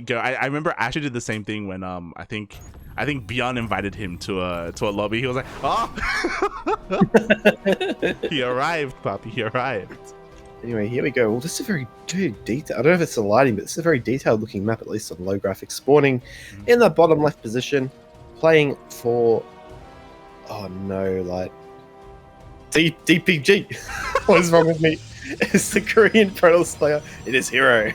go. I remember Asher did the same thing when I think Beyond invited him to a lobby. He was like, oh, he arrived, Poppy. He arrived. Anyway, here we go. Well, this is a very detailed. I don't know if it's the lighting, but this is a very detailed looking map, at least on low graphics. Spawning in the bottom left position, playing for. Oh no, like DPG. What is wrong with me? It's the Korean Protoss player. It is herO.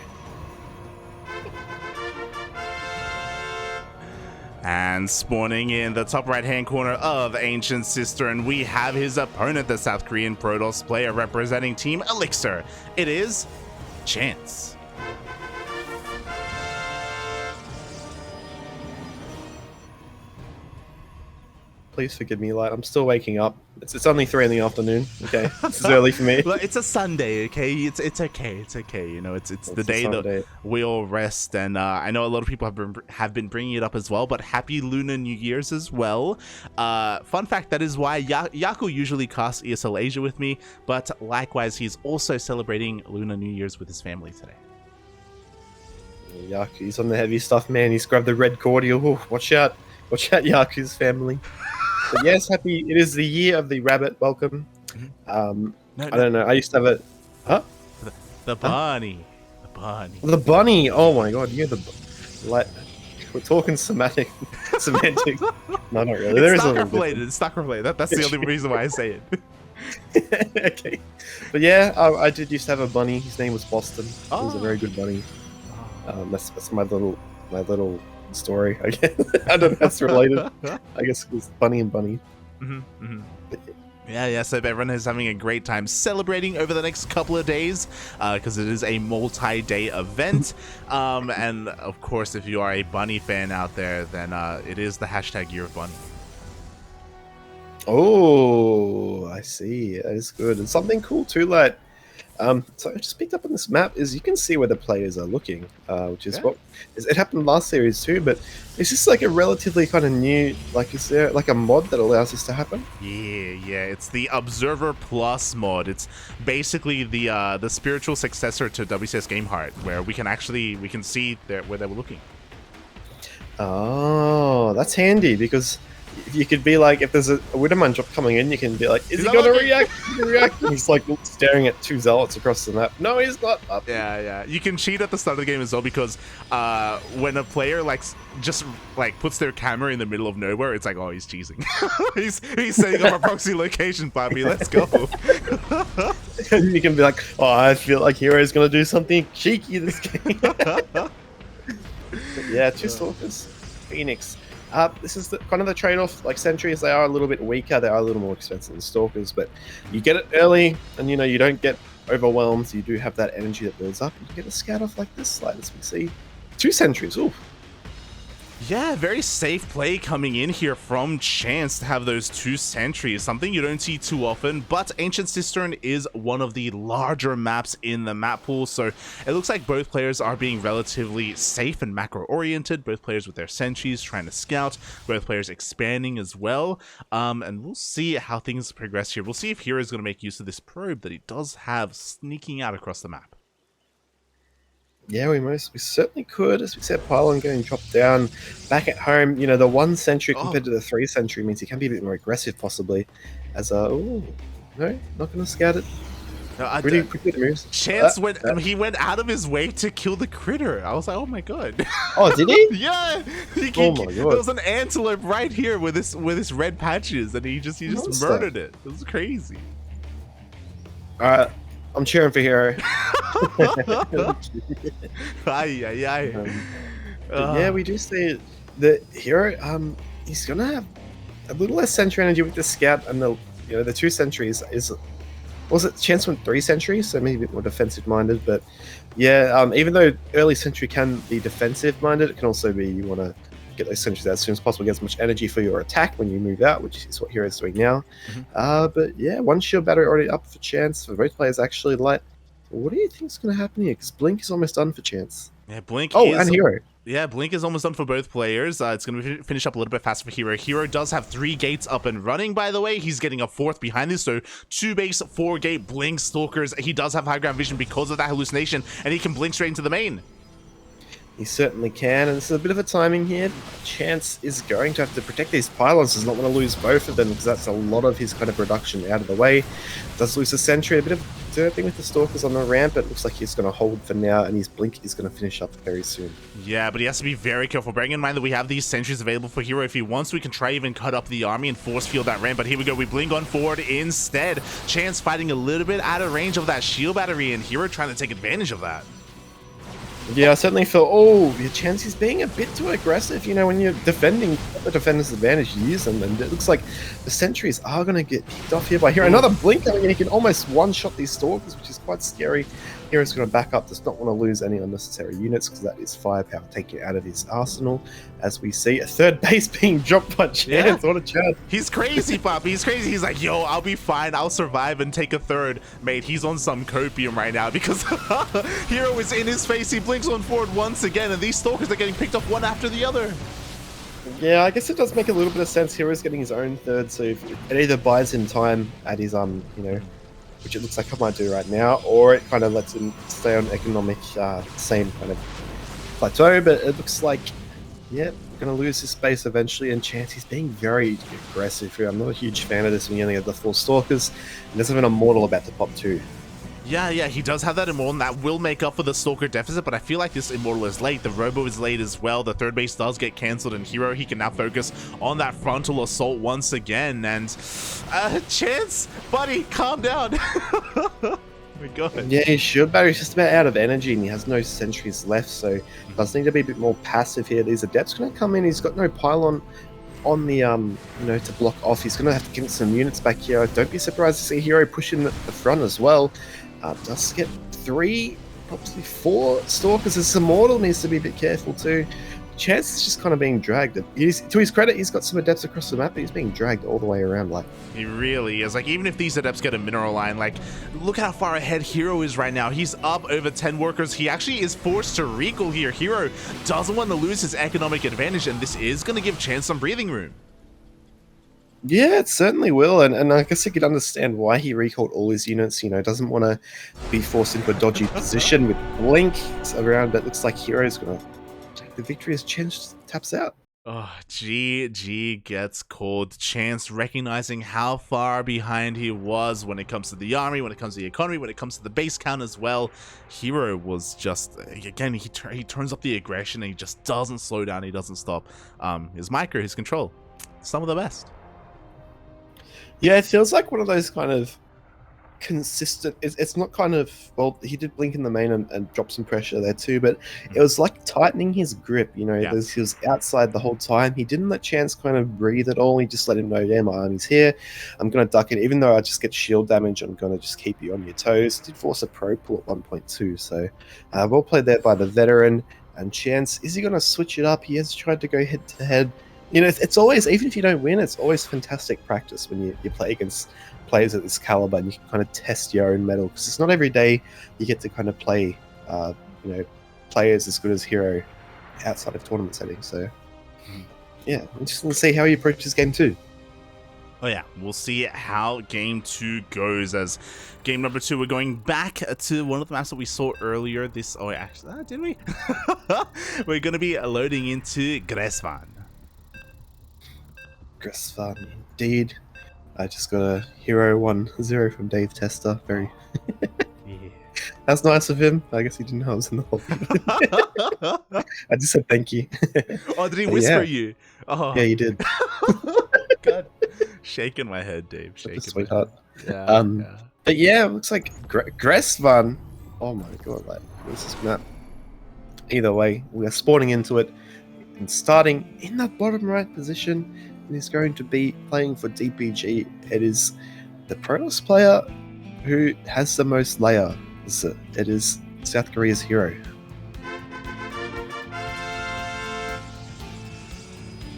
And spawning in the top right-hand corner of Ancient Sister, and we have his opponent, the South Korean Protoss player representing Team Elixir. It is Chance. Please forgive me, like I'm still waking up. It's only 3 in the afternoon. Okay, this is early for me. Well, it's a Sunday, okay? It's okay. It's okay. You know, it's the day that we all rest, and I know a lot of people have been bringing it up as well. But happy Lunar New Year's as well. Fun fact: that is why Yaku usually casts ESL Asia with me, but likewise, he's also celebrating Lunar New Year's with his family today. Yaku's on the heavy stuff, man. He's grabbed the red cordial. Ooh, watch out, Yaku's family. But yes, happy. It is the year of the rabbit. Welcome. I don't know. I used to have a. Huh? The bunny. The bunny. The bunny. Oh my god. You're the. Like, we're talking semantics. No, not really. It's StarCraft related. It's StarCraft related. That's the only reason why I say it. Okay. But yeah, I did used to have a bunny. His name was Boston. He was a very good bunny. That's my little story. I guess. I don't know if that's related. I guess it was Bunny and Bunny. Yeah, so everyone is having a great time celebrating over the next couple of days because it is a multi-day event. And of course, if you are a Bunny fan out there, then it is the hashtag Year of Bunny. Oh, I see. That is good. And something cool too, like so I just picked up on this map is you can see where the players are looking, which is what it happened last series too, but it's just like a relatively kind of new, like, is there like a mod that allows this to happen? Yeah, it's the Observer Plus mod. It's basically the spiritual successor to WCS Gameheart, where we can see where they were looking. Oh, that's handy, because you could be like, if there's a Widowmine drop coming in, you can be like, is he gonna react? And he's like staring at 2 zealots across the map. No, he's not up. Yeah. You can cheat at the start of the game as well, because when a player just puts their camera in the middle of nowhere, it's like, oh, he's cheesing. he's setting up a proxy location, Bobby. Let's go. And you can be like, oh, I feel like herO's gonna do something cheeky this game. Yeah, 2 Stalkers, Phoenix. This is kind of the trade-off. Like, sentries, they are a little bit weaker, they are a little more expensive than stalkers, but you get it early, and you don't get overwhelmed. So you do have that energy that builds up, and you get a scout off like this. Like, as we see, 2 sentries. Ooh. Yeah, very safe play coming in here from Chance to have those 2 sentries, something you don't see too often, but Ancient Cistern is one of the larger maps in the map pool, so it looks like both players are being relatively safe and macro-oriented, both players with their sentries trying to scout, both players expanding as well, and we'll see how things progress here. We'll see if herO is going to make use of this probe that he does have sneaking out across the map. Yeah, we certainly could. As we said, Pylon getting dropped down. Back at home, the 1 sentry compared to the 3 sentry means he can be a bit more aggressive, possibly. As no, not going to scout it. Pretty good moves. Chance went out of his way to kill the critter. I was like, oh my god. Oh, did he? Yeah. Oh my god. There was an antelope right here with his red patches, and he just murdered it. It was crazy. Alright. I'm cheering for herO. Yeah, we do see that herO. He's gonna have a little less sentry energy with the scout, and the 2 sentries was it Chance went 3 sentries, so maybe a bit more defensive minded. But yeah, even though early sentry can be defensive minded, it can also be you want to get those sentries out as soon as possible, get as much energy for your attack when you move out, which is what herO's doing now. But yeah, 1 shield battery already up for Chance for both players. Actually, what do you think is going to happen here? Because Blink is almost done for Chance. Yeah, Blink. And herO. Yeah, Blink is almost done for both players. It's going to finish up a little bit faster for herO. herO does have 3 gates up and running, by the way. He's getting a 4th behind this, so 2 base, 4 gate Blink Stalkers. He does have high ground vision because of that hallucination, and he can blink straight into the main. He certainly can, and it's a bit of a timing here. Chance is going to have to protect these pylons, does not want to lose both of them because that's a lot of his kind of production out of the way. Does lose a sentry, a bit of derping with the stalkers on the ramp. It looks like he's going to hold for now, and his blink is going to finish up very soon. Yeah, but he has to be very careful. Bearing in mind that we have these sentries available for herO. If he wants, we can try even cut up the army and force field that ramp. But here we go. We blink on forward instead. Chance fighting a little bit out of range of that shield battery, and herO trying to take advantage of that. Yeah, I certainly feel, your Chance is being a bit too aggressive. You know, when you're defending, the defender's advantage, you use them, and it looks like the sentries are going to get picked off here by herO. Another blink coming in, he can almost one-shot these stalkers, which is quite scary. herO's going to back up, does not want to lose any unnecessary units, because that is firepower taken out of his arsenal. As we see, a third base being dropped by Chance. Yeah. What a chance. He's crazy, Pop. He's crazy. He's like, yo, I'll be fine. I'll survive and take a third. Mate, he's on some copium right now because herO is in his face. He blinks on forward once again, and these stalkers are getting picked up one after the other. Yeah, I guess it does make a little bit of sense. herO's getting his own third, so if it either buys him time at his, which it looks like I might do right now, or it kind of lets him stay on economic, same kind of plateau, but it looks like, yeah, we're going to lose his space eventually, and Chance, he's being very aggressive here. I'm not a huge fan of this when you only have the 4 stalkers, and there's even an immortal about to pop too. Yeah, he does have that immortal, and that will make up for the stalker deficit, but I feel like this immortal is late. The robo is late as well. The third base does get cancelled, and herO, he can now focus on that frontal assault once again, and Chance, buddy, calm down. Oh my god. Yeah, his shield battery's just about out of energy, and he has no sentries left, so does need to be a bit more passive here. These adepts going to come in. He's got no pylon on the to block off. He's going to have to get some units back here. Don't be surprised to see herO push in the front as well. Does get 3, possibly 4 stalkers. This immortal needs to be a bit careful too. Chance is just kind of being dragged. To his credit, he's got some adepts across the map, but he's being dragged all the way around. Like, he really is. Like, even if these adepts get a mineral line, like, look how far ahead herO is right now. He's up over 10 workers. He actually is forced to recall here. herO doesn't want to lose his economic advantage, and this is going to give Chance some breathing room. Yeah, it certainly will, and I guess I could understand why he recalled all his units. Doesn't want to be forced into a dodgy position with Blink around, but it looks like herO's going to take the victory as Chance taps out. Oh, GG gets called. Chance recognizing how far behind he was when it comes to the army, when it comes to the economy, when it comes to the base count as well. herO was just, again, he turns up the aggression, and he just doesn't slow down, he doesn't stop. His micro, his control, some of the best. Yeah, it feels like one of those kind of consistent. It's not kind of, well, he did blink in the main and drop some pressure there too, but it was like tightening his grip. He was outside the whole time. He didn't let Chance kind of breathe at all. He just let him know, yeah, my army's here. I'm going to duck it. Even though I just get shield damage, I'm going to just keep you on your toes. Did force a pro pull at 1.2, so well played there by the veteran. And Chance, is he going to switch it up? He has tried to go head to head. It's always, even if you don't win, it's always fantastic practice when you play against players at this caliber, and you can kind of test your own mettle, because it's not every day you get to kind of play players as good as herO outside of tournament settings. So yeah, interesting to see how he approaches game 2. Oh yeah, we'll see how game 2 goes. As game number 2, we're going back to one of the maps that we saw earlier. Didn't we? We're going to be loading into Gresvan. Gresvan, indeed. I just got a herO 1-0 from Dave Tester. Very. Yeah. That's nice of him. I guess he didn't know I was in the lobby. I just said thank you. Oh, did he whisper you? Oh. Yeah, he did. God. Shaking my head, Dave. Shaking. Sweetheart. Yeah, But yeah, it looks like Gresvan. Oh my god, like, this is map. Either way, we are spawning into it and starting in that bottom right position. And he's going to be playing for DPG. It is the Protoss player who has the most layer. It is South Korea's herO.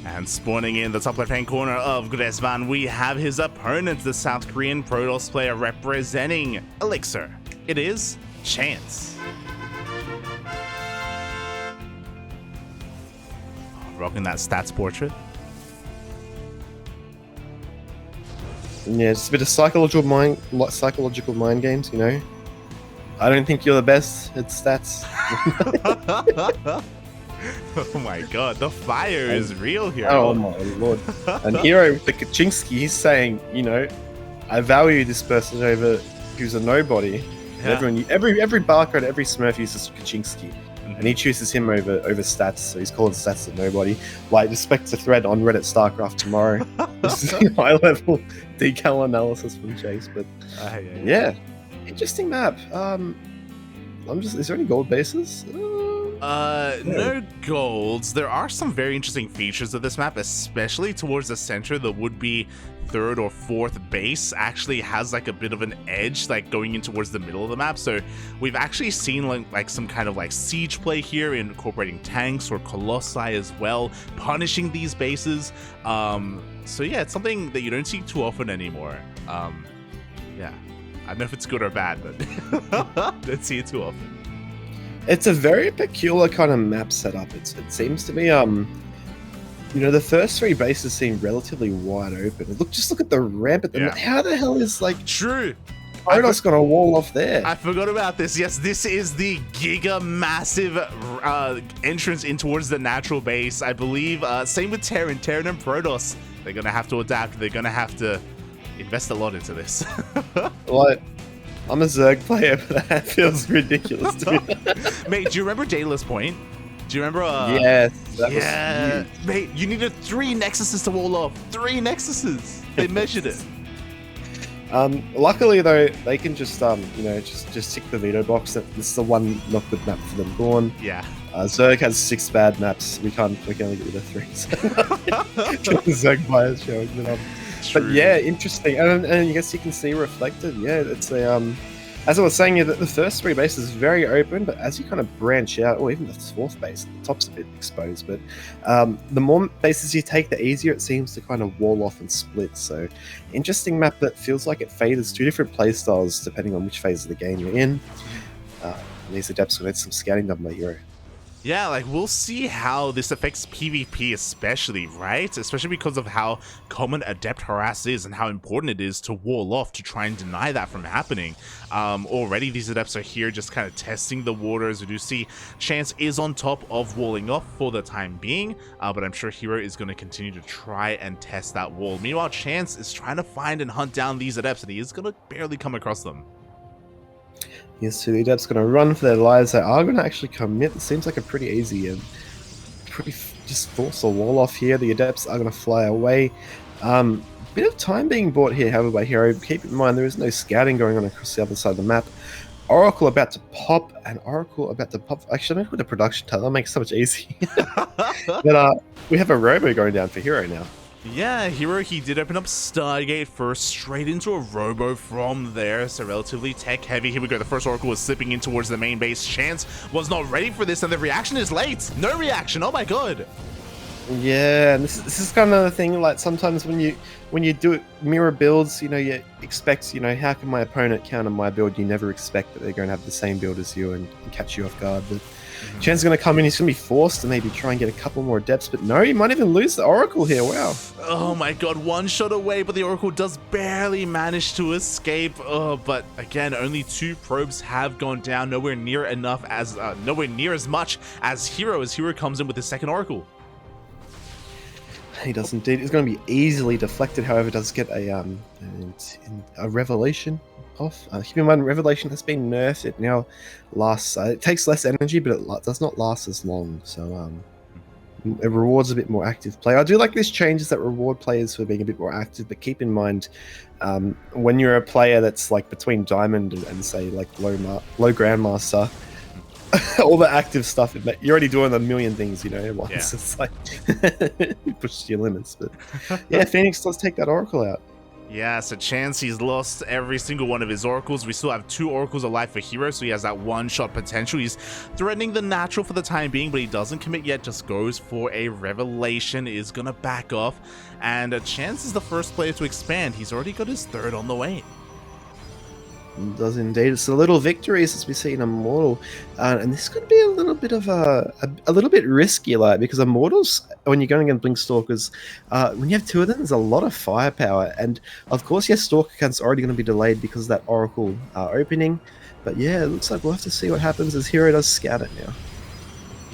And spawning in the top left-hand corner of Gresvan, we have his opponent, the South Korean Protoss player representing Elixir. It is Chance. Rocking that stats portrait. Yeah, just a bit of psychological mind games, I don't think you're the best at stats. Oh my god, the fire is real here. Oh my lord. And herO with the Kaczynski, he's saying, you know, I value this person over who's a nobody. Yeah. Every barcode, every Smurf uses Kaczynski. And he chooses him over stats, so he's calling stats a nobody. Like, expect a thread on Reddit StarCraft tomorrow. This is high level decal analysis from Chase, but yeah, interesting map. Is there any gold bases? No golds. There are some very interesting features of this map, especially towards the center. The would-be third or fourth base actually has like a bit of an edge, like going in towards the middle of the map. So we've actually seen like some kind of like siege play here, incorporating tanks or colossi as well, punishing these bases. So yeah, it's something that you don't see too often anymore. Yeah, I don't know if it's good or bad, but don't see it too often. It's a very peculiar kind of map setup. It seems to be, you know, the first three bases seem relatively wide open. Just look at the ramp at them. Yeah. How the hell is like true? herO's got a wall off there. I forgot about this. Yes, this is the giga massive entrance in towards the natural base. I believe. Same with Terran and Protoss. They're gonna have to adapt. They're gonna have to invest a lot into this. Like, I'm a Zerg player, but that feels ridiculous to me. Mate, do you remember Daedalus Point? Do you remember? Yes. That was huge. Mate, you needed 3 Nexuses to wall off. 3 Nexuses. They measured it. Luckily though, they can just you know, just tick the veto box. That this is the one not good map for them. Go on. Yeah. Zerg has 6 bad maps. We can only get rid of 3. So. The Zerg players showing it up. But yeah, interesting, and I guess you can see reflected. Yeah, it's a as I was saying, the first 3 bases is very open, but as you kind of branch out, or even the 4th base, the top's a bit exposed. But the more bases you take, the easier it seems to kind of wall off and split. So, interesting map that feels like it favors 2 different playstyles depending on which phase of the game you're in. And these adepts will need some scouting done by herO. Yeah, like, we'll see how this affects PvP especially, right? Especially because of how common Adept Harass is and how important it is to wall off to try and deny that from happening. Already these Adepts are here just kind of testing the waters. We do see Chance is on top of walling off for the time being, but I'm sure herO is going to continue to try and test that wall. Meanwhile, Chance is trying to find and hunt down these Adepts, and he is going to barely come across them. Yes, so the Adepts going to run for their lives. They are going to actually commit. It seems like a pretty easy and pretty just force a wall off here. The Adepts are going to fly away. Bit of time being bought here, however, by herO. Keep in mind there is no scouting going on across the other side of the map. Oracle about to pop, and Oracle about to pop. Actually, I'm going to put a production tile. That makes it so much easier. But we have a robo going down for herO now. Yeah, herO, he did open up Stargate first, straight into a robo from there, so relatively tech heavy. Here we go, the first Oracle was slipping in towards the main base. Chance was not ready for this, and the reaction is late. No reaction, oh my god. Yeah, and this is kind of the thing, like sometimes when you do it, mirror builds, you know, you expect, you know, how can my opponent counter my build? You never expect that they're going to have the same build as you and catch you off guard. But Chance is going to come in, he's going to be forced to maybe try and get a couple more Adepts, but no, he might even lose the Oracle here, wow. Oh my god, 1 shot away, but the Oracle does barely manage to escape. Oh, but again, only 2 probes have gone down, nowhere near as much as herO, as herO comes in with his second Oracle. He does indeed. It's going to be easily deflected, however, does get a Revelation off. Keep in mind, Revelation has been nerfed. It now lasts, it takes less energy, but it does not last as long. So it rewards a bit more active play. I do like this changes that reward players for being a bit more active, but keep in mind, when you're a player that's like between Diamond and say like low Grandmaster, all the active stuff, you're already doing a million things, you know, at once. Yeah. It's like, you push your limits. But yeah, Phoenix does take that Oracle out. Yeah, so Chance, he's lost every single one of his Oracles. We still have 2 Oracles alive for herO, so he has that 1-shot potential. He's threatening the natural for the time being, but he doesn't commit yet, just goes for a Revelation, is gonna back off. And Chance is the first player to expand. He's already got his 3rd on the way. It does indeed. It's the little victories as we see in Immortal, and this could be a little bit of a little bit risky, like, because Immortals, when you're going against Blinkstalkers, when you have 2 of them, there's a lot of firepower, and of course, yes, Stalker Count's already going to be delayed because of that Oracle opening, but yeah, it looks like we'll have to see what happens as herO does scout it now.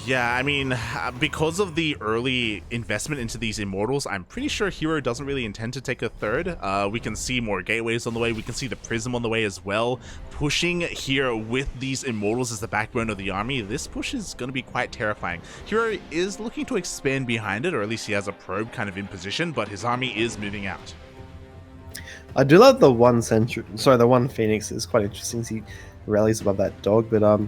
Yeah, I mean, because of the early investment into these immortals, I'm pretty sure herO doesn't really intend to take a third. We can see more gateways on the way. We can see the prism on the way as well. Pushing here with these immortals as the backbone of the army, this push is going to be quite terrifying. herO is looking to expand behind it, or at least he has a probe kind of in position, but his army is moving out. I do love the one sentry. Sorry, the one Phoenix is quite interesting. He rallies above that dog, but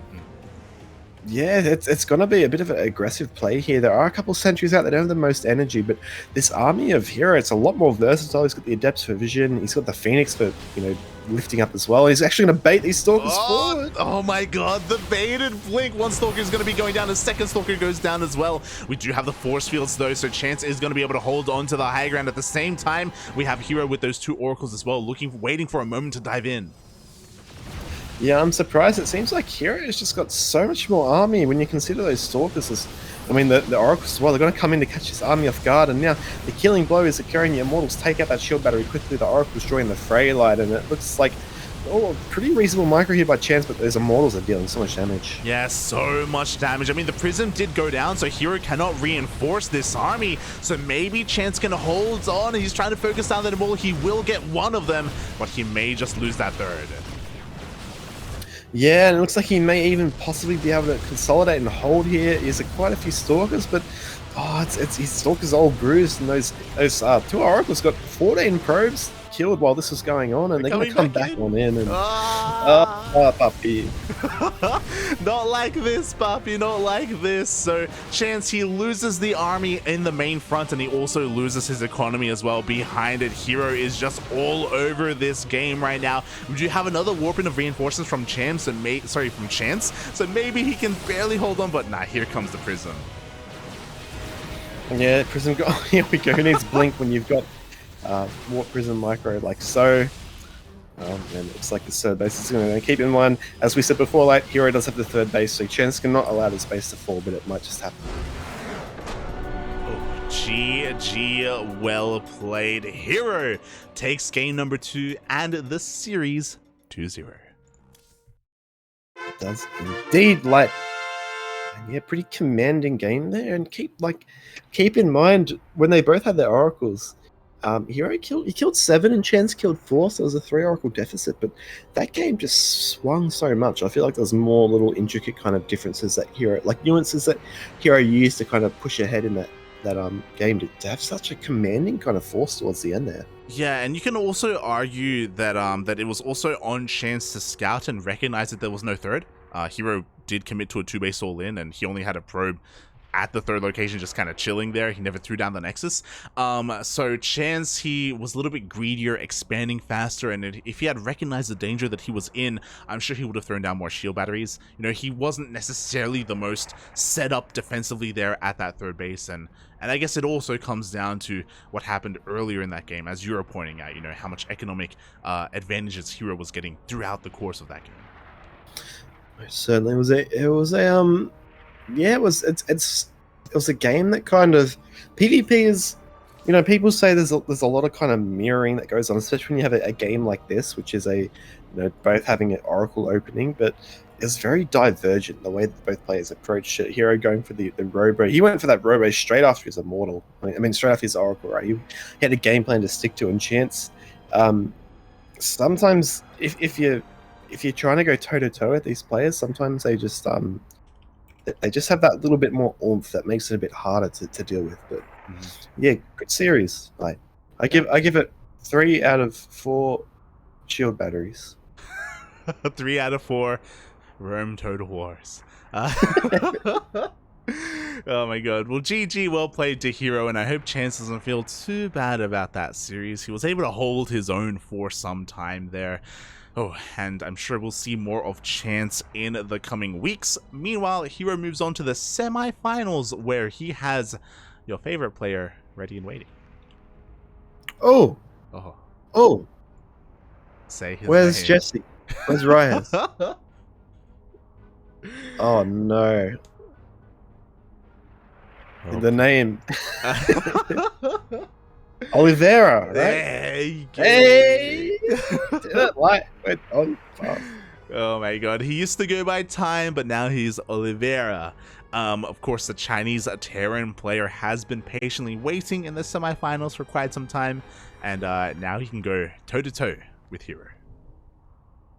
yeah, it's gonna be a bit of an aggressive play here. There are a couple sentries out that don't have the most energy, but this army of herO, it's a lot more versatile. He's got the Adepts for vision. He's got the Phoenix for lifting up as well. He's actually gonna bait these stalkers forward. Oh my god, the baited blink. One stalker is going to be going down. A second stalker goes down as well. We do have the force fields though, so Chance is going to be able to hold on to the high ground. At the same time, we have herO with those two oracles as well, waiting for a moment to dive in. Yeah, I'm surprised. It seems like herO has just got so much more army when you consider those stalkers. I mean, the oracles as well. They're going to come in to catch his army off guard, and now the killing blow is occurring. The immortals take out that shield battery quickly. The oracles join the fray light, and it looks like pretty reasonable micro here by Chance, but those immortals are dealing so much damage. Yeah, so much damage. I mean, the prism did go down, so herO cannot reinforce this army. So maybe Chance can hold on. He's trying to focus down that immortal. He will get one of them, but he may just lose that third. Yeah, and it looks like he may even possibly be able to consolidate and hold here. He's quite a few stalkers, but his stalkers all bruised, and those two oracles got 14 probes killed while this was going on, and they're going to come back on in. And puppy. Not like this, puppy, not like this. So Chance, he loses the army in the main front, and he also loses his economy as well behind it. herO is just all over this game right now. Would you have another warping of reinforcements from Chance, and from Chance? So maybe he can barely hold on, but nah, here comes the prism. Yeah, prism. Here we go. Who needs blink when you've got warp prism micro like so? And it looks like the third base is going to keep in mind, as we said before, like herO does have the third base, so Chance cannot allow this base to fall, but it might just happen. Oh, GG, well played. herO takes game number 2 and the series 2-0. It does indeed, like, yeah, pretty commanding game there, and keep in mind when they both had their oracles. herO killed 7 and Chance killed 4, so it was a 3 oracle deficit, but that game just swung so much. I feel like there's more little intricate kind of differences that nuances that herO used to kind of push ahead in that game to have such a commanding kind of force towards the end there. Yeah, and you can also argue that that it was also on Chance to scout and recognize that there was no third. herO did commit to a 2-base all-in, and he only had a probe at the third location, just kind of chilling there. He never threw down the Nexus. So Chance, he was a little bit greedier, expanding faster, and if he had recognized the danger that he was in, I'm sure he would have thrown down more shield batteries. He wasn't necessarily the most set up defensively there at that third base, and I guess it also comes down to what happened earlier in that game, as you were pointing out, how much economic advantages herO was getting throughout the course of that game. It certainly was it was a game that kind of PvP is, people say there's a lot of kind of mirroring that goes on, especially when you have a game like this, which is both having an oracle opening, but it's very divergent the way that both players approach it. herO going for the robo, he went for that robo straight after his immortal. I mean straight after his oracle, right? He had a game plan to stick to, and Chance. Sometimes if you're trying to go toe to toe with these players, sometimes they just have that little bit more oomph that makes it a bit harder to deal with. But yeah, good series. I give it 3 out of 4 shield batteries. 3 out of 4 Rome Total Wars. Oh my god. Well, GG, well played to herO, and I hope Chance doesn't feel too bad about that series. He was able to hold his own for some time there. Oh, and I'm sure we'll see more of Chance in the coming weeks. Meanwhile, herO moves on to the semi-finals, where he has your favorite player ready and waiting. Oh. Say his Where's name. Jesse? Where's Ryas? Oh no. Oh. The name. Oliveira, right? There you go. Hey! Wait, oh my god, he used to go by Time, but now he's Oliveira. Of course, the Chinese Terran player has been patiently waiting in the semifinals for quite some time, and now he can go toe-to-toe with herO.